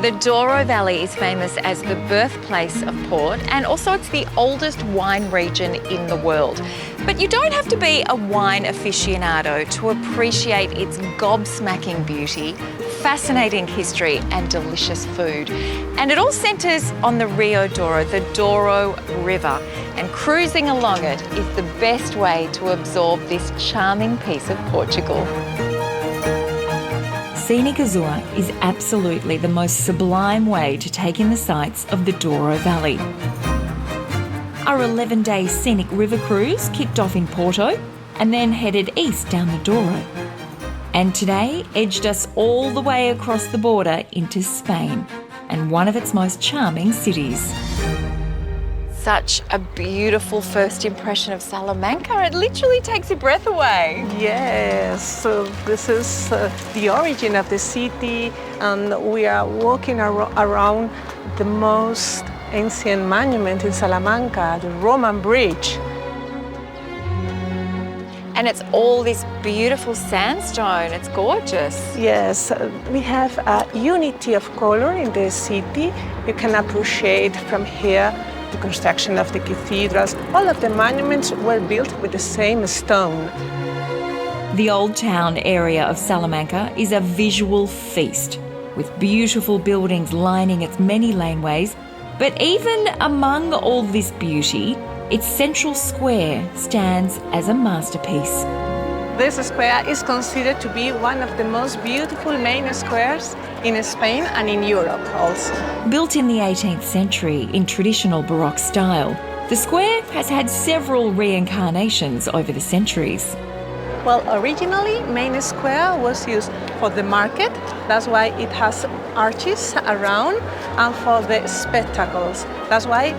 The Douro Valley is famous as the birthplace of port, and also it's the oldest wine region in the world. But you don't have to be a wine aficionado to appreciate its gobsmacking beauty, fascinating history and delicious food. And it all centres on the Rio Douro, the Douro River, and cruising along it is the best way to absorb this charming piece of Portugal. Scenic Azure is absolutely the most sublime way to take in the sights of the Douro Valley. Our 11-day scenic river cruise kicked off in Porto and then headed east down the Douro. And today edged us all the way across the border into Spain and one of its most charming cities. Such a beautiful first impression of Salamanca. It literally takes your breath away. Yes, so this is the origin of the city, and we are walking around the most ancient monument in Salamanca, the Roman Bridge. And it's all this beautiful sandstone. It's gorgeous. Yes, we have a unity of color in the city. You can appreciate from here the construction of the cathedrals. All of the monuments were built with the same stone. The Old Town area of Salamanca is a visual feast, with beautiful buildings lining its many laneways. But even among all this beauty, its central square stands as a masterpiece. This square is considered to be one of the most beautiful main squares in Spain and in Europe also. Built in the 18th century in traditional Baroque style, the square has had several reincarnations over the centuries. Well, originally, Main Square was used for the market. That's why it has arches around, and for the spectacles. That's why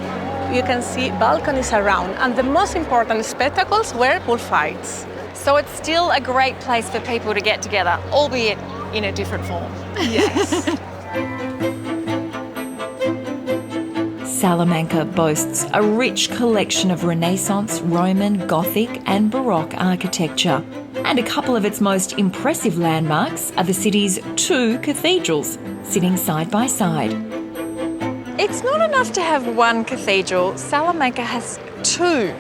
you can see balconies around. And the most important spectacles were bullfights. So it's still a great place for people to get together, albeit in a different form. Yes. Salamanca boasts a rich collection of Renaissance, Roman, Gothic and Baroque architecture. And a couple of its most impressive landmarks are the city's 2 cathedrals, sitting side by side. It's not enough to have one cathedral. Salamanca has 2.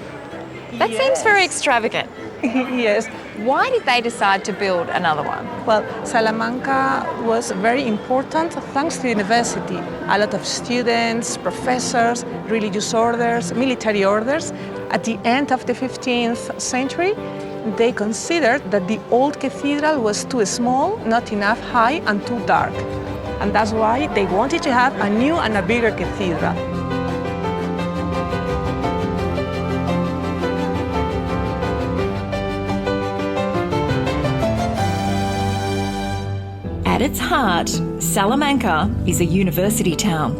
That seems very extravagant. Yes. Why did they decide to build another one? Well, Salamanca was very important thanks to the university. A lot of students, professors, religious orders, military orders. At the end of the 15th century, they considered that the old cathedral was too small, not enough high, and too dark. And that's why they wanted to have a new and a bigger cathedral. At its heart, Salamanca is a university town.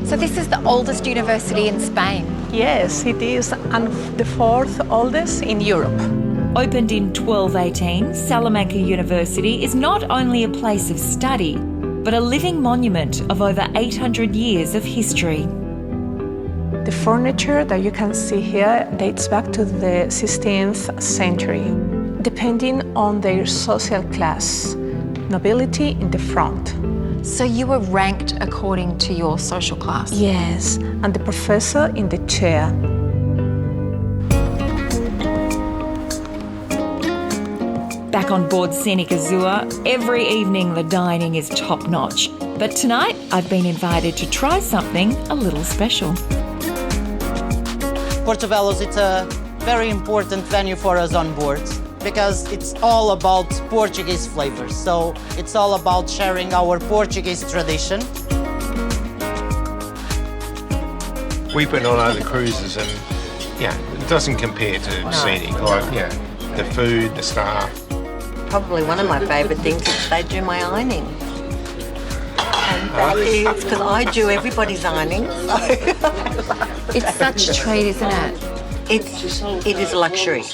So this is the oldest university in Spain. Yes, it is, and the 4th oldest in Europe. Opened in 1218, Salamanca University is not only a place of study, but a living monument of over 800 years of history. The furniture that you can see here dates back to the 16th century, depending on their social class. Nobility in the front. So you were ranked according to your social class? Yes, and the professor in the chair. Back on board Scenic Azure, every evening the dining is top-notch. But tonight I've been invited to try something a little special. Portobellos, it's a very important venue for us on board, because it's all about Portuguese flavours. So it's all about sharing our Portuguese tradition. We've been on other cruises and, yeah, it doesn't compare to Scenic. Like, yeah, the food, the staff. Probably one of my favourite things is they do my ironing. And that is because I do everybody's ironing. So. It's such a treat, isn't it? It is a luxury.